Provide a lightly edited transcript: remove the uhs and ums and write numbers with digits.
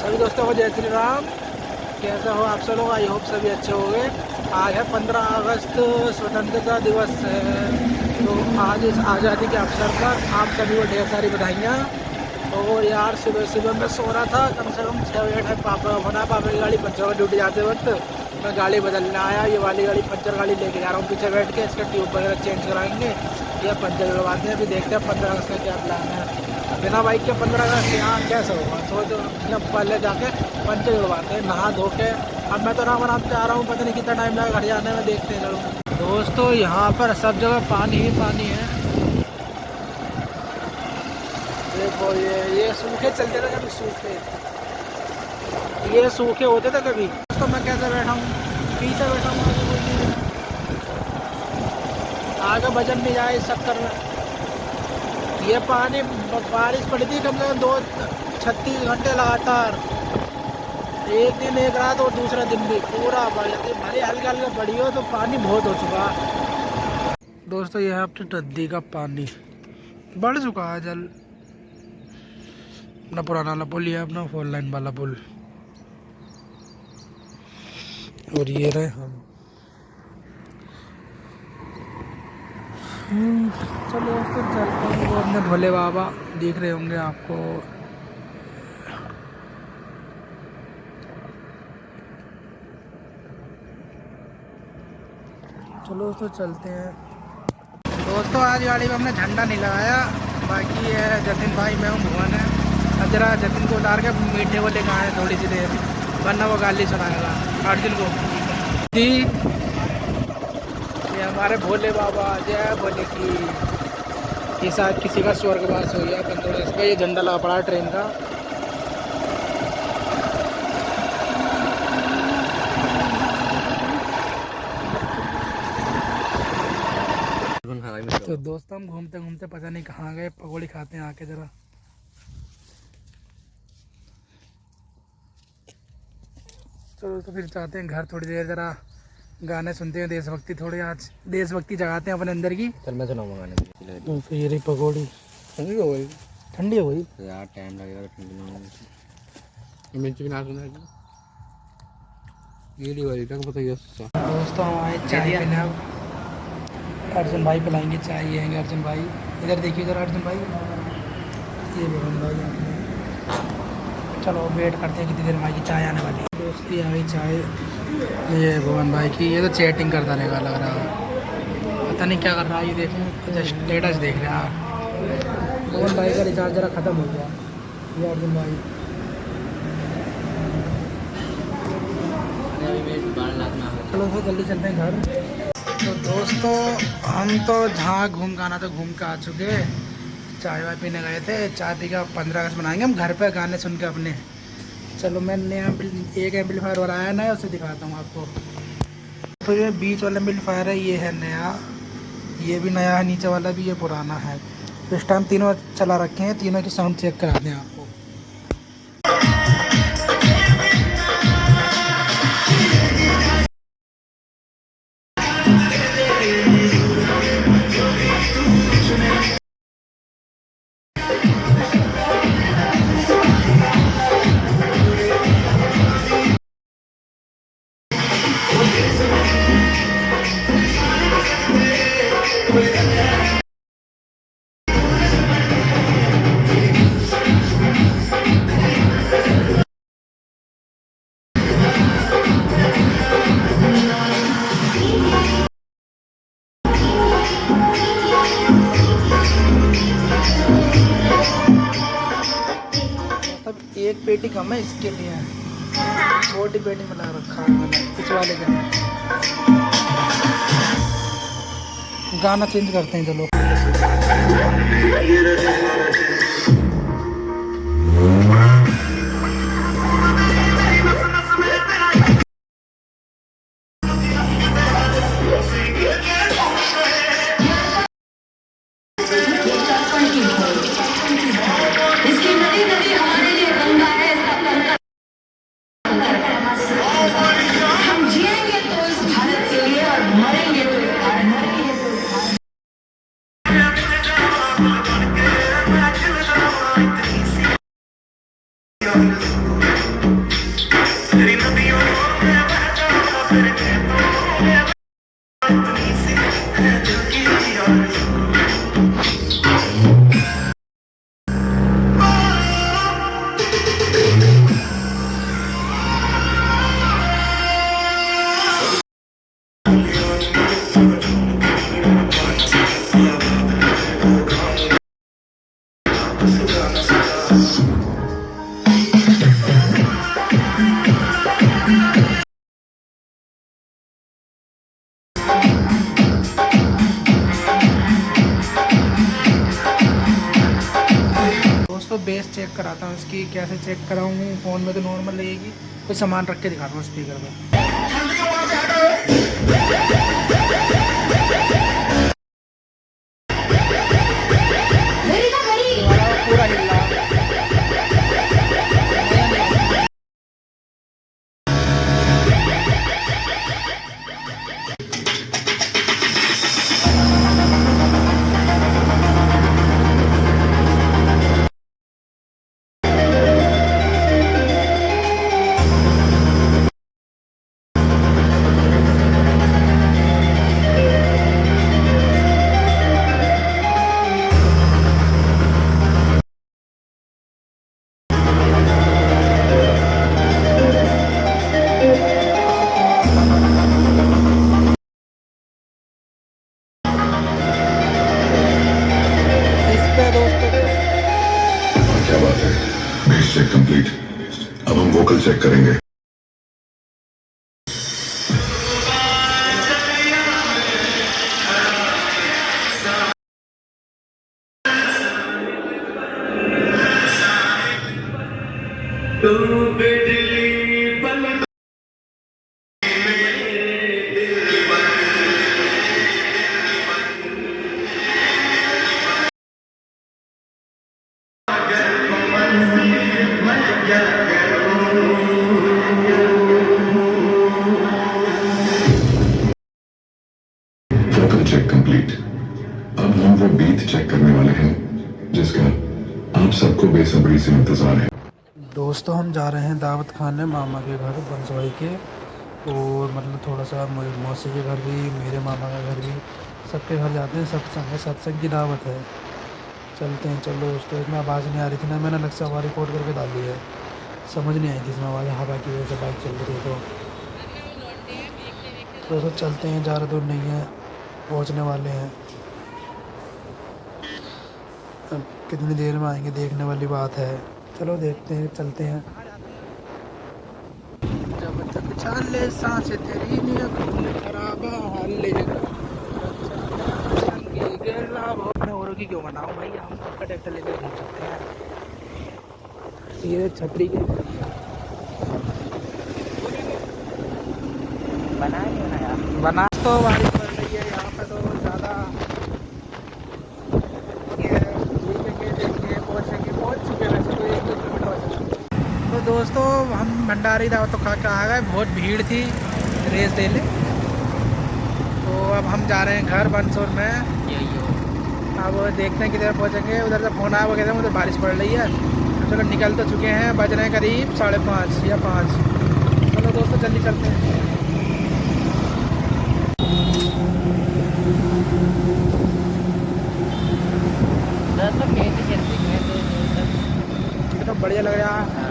सभी दोस्तों को जय श्री राम। कैसे हो आप सब लोग? आई होप सभी अच्छे हो गए। आज है 15 अगस्त, स्वतंत्रता दिवस है। तो आज इस आज़ादी के अवसर पर आप सभी को ढेर सारी बधाइयाँ। और यार सुबह सुबह मैं सो रहा था, कम से कम 6 बजे टाइम पापा बना पापा की गाड़ी पंचर ड्यूटी जाते वक्त मैं गाड़ी बदलने आया। ये वाली गाड़ी पंचर गाड़ी लेके जा रहा हूँ, पीछे बैठ के इसका ट्यूब वगैरह चेंज कराएंगे या पंचर करवाते हैं। अभी देखते हैं 15 अगस्त का क्या प्लान है। बिना बाइक के 15 अगस्त यहाँ कैसे होगा? सोचो पहले जाके पंचर करवाते हैं नहा धो के। अब मैं तो ना बनाते आ रहा हूँ, पता नहीं कितना टाइम लगेगा घर जाने में, देखते हैं चलो। दोस्तों यहाँ पर सब जगह पानी ही पानी है। देखो ये सूखे चलते थे कभी, सूखे ये सूखे होते थे कभी। तो मैं कैसे बैठा हूँ, पीछे बैठा हूँ, आगे वजन नहीं जाए इस चक्कर में। ये पानी बारिश पड़ी थी कम से कम 36 घंटे लगातार, एक दिन एक रात और दूसरा दिन भी पूरा भरी हल्का हल्का पड़ी हो तो पानी बहुत हो चुका। दोस्तों यह अपनी नदी का पानी बढ़ चुका है जल। अपना पुराना वाला पुल, ये अपना 4 लाइन वाला पुल, और ये रहे हम। चलो तो चलते हैं। वो अपने भोले बाबा दिख रहे होंगे आपको। चलो तो चलते हैं। दोस्तों आज गाड़ी में हमने झंडा नहीं लगाया, बाकी है जतिन भाई, मैं हूँ भुवन है। अब जरा जतिन को उतार के मीठे को लेकर आए थोड़ी सी देर, वरना वो गाली सुनाएगा अर्जुन को। जी ये हमारे भोले बाबा, जय भोले की। ये शायद किसी का स्वर्गवास हो गया 15 अगस्त पे। ये झंडा लगा पड़ा है ट्रेन का। तो दोस्तों हम घूमते घूमते पता नहीं कहाँ गए, पकौड़ी खाते हैं आके जरा। चलो तो फिर चाहते हैं घर थोड़ी देर, जरा गाने सुनते हैं देशभक्ति, थोड़ी आज देशभक्ति जगाते हैं अपने अंदर की। चल मैं सुनाऊंगा गाने। तो फिर ये पकौड़ी ठंडी हो गई, ठंडी हो गई यार, टाइम लगेगा ठंडी में होने। मिर्च भी ना सुना ये वाली तक पता है। दोस्तों हम आए चाय पीने, अब अर्जुन भाई पिलाएंगे चाय। ये हैं अर्जुन भाई, इधर देखिए इधर अर्जुन भाई, ये भवन भाई अपने। चलो वेट करते हैं कितनी देर में आएगी चाय आने वाली है। दोस्त ये आई चाय, ये भुवन भाई की। ये तो चैटिंग करता रहेगा लग रहा है, पता नहीं क्या कर रहा है। ये देखें स्टेटस देख रहे हैं। भुवन भाई का रिचार्ज जरा ख़त्म हो गया। ये अर्जुन भाई, चलो तो जल्दी चलते हैं घर। तो दोस्तों हम तो जहाँ घूम के आना था घूम के आ चुके। चाय वाय पीने गए थे, चाय पी के 15 अगस्त मनाएंगे हम घर पे गाने सुन के अपने। चलो मैं नया एक एम्पलीफायर और आया नया, उसे दिखाता हूँ आपको। तो ये बीच वाला एम्पलीफायर है, ये है नया, ये भी नया है, नीचे वाला भी ये पुराना है। तो इस टाइम तीनों चला रखे हैं, तीनों की साउंड चेक करा दें आपको। एक पेटी कम है इसके लिए, छोटी पेटी में लगा रखा है मैंने इस वाले के लिए। गाना चेंज करते हैं चलो। चेक कराता हूँ इसकी, कैसे चेक कराऊँ। फ़ोन में तो नॉर्मल लगेगी, कुछ सामान रख के दिखाता हूँ स्पीकर पर। पूरा हिल रहा है। इस पे दोस्तों क्या बात है, बेस चेक कंप्लीट। अब हम वोकल चेक करेंगे। Vocal check complete. अब हम वो बीट चेक करने वाले हैं जिसका आप सबको बेसब्री से इंतजार है। दोस्तों हम जा रहे हैं दावत खाने मामा के घर बंसवाई के, और मतलब थोड़ा सा मौसी के घर भी, मेरे मामा का घर भी, सबके घर जाते हैं। सत्संग है, सत्संग की दावत है। चलते हैं, चलो दोस्तों। इसमें आवाज़ नहीं आ रही थी ना, मैंने अलग से आवाज़ रिकॉर्ड करके डाल दी है, समझ नहीं आई थी इसमें आवाज़, हवा की वजह से बाइक चल रही है। तो दोस्तों चलते हैं, ज़्यादा दूर नहीं है, पहुंचने वाले हैं। अब कितनी देर में आएंगे देखने वाली बात है। चलो देखते हैं, चलते हैं। जब तक चाले सांस तेरी नियत खराब हाले अपने औरों की क्यों बनाऊं भाई, हम आपका ट्रैक्टर लेकर घूम सकते हैं। ये छतरी के बना तो बारिश पड़ रही है यहाँ पे, तो ज़्यादा पहुँच चुके वैसे तो 1 किलोमीटर हो चुका। तो दोस्तों हम भंडारी दावत तो खा के आ गए, बहुत भीड़ थी रेस दे ले। तो अब हम जा रहे हैं घर बंसोर में। अब देखते हैं किधर पहुँचेंगे। उधर से फ़ोन आया, वो कहते हैं उधर बारिश पड़ रही है। चलो निकल तो चुके हैं, बज रहे हैं करीब 5:30 या 5। चलो दोस्तों जल्दी चलते हैं। तो बढ़िया लग रहा है।